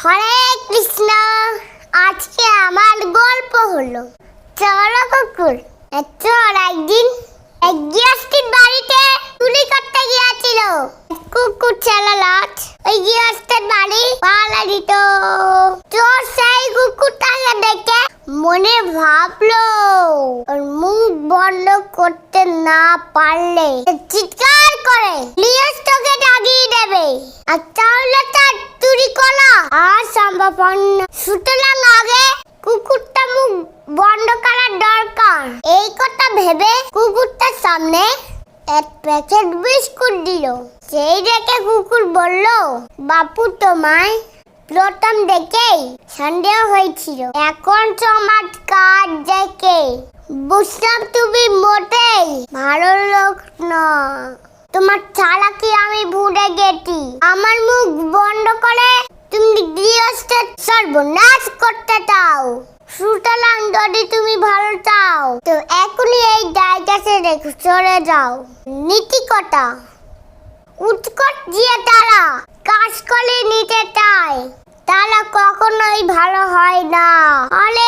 হরে কৃষ্ণ। আজকে আমার গল্প হলো চলো কুকুর। চোর একদিন এক গৃহস্থের বাড়িতে চুরি করতে গিয়েছিল। কুকুর চালালাট ওই গৃহস্থের বাড়ি পাহারা দিত। চোর সেই কুকুরটাকে দেখে মনে ভাবলো ওর মুখ বন্ধ করতে না পারলে চিৎকার করে গৃহস্থকে ডাকিয়ে দেবে, আর তাহলে তার চুরি করা আর সম্ভব না। সুতরাং আগে কুকুরটা মুখ বন্ধ করার দরকার। এই কথা ভেবে কুকুরটার সামনে এক প্যাকেট বিস্কুট দিল। সেই দেখে কুকুর বলল, বাপু তোমায় প্রথম দেখেই সন্দেহ হয়েছিল, এখন চমৎকার দেখে বুঝলাম তুমি মোটেই ভালো লোক নও। তোমার চালাকি আমি ভুলে গেছি। আমার মুখ বন্ধ করে তুমি গৃহস্থের সর্বনাশ করতে চাও। সুতরাং যদি তুমি ভালো চাও তো এখনই এই জায়গা ছেড়ে চলে যাও। নীতি কথা, উৎকট দিয়ে তারা কাজ করে নিতে চায়, তারা কখনোই ভালো হয় না। হরে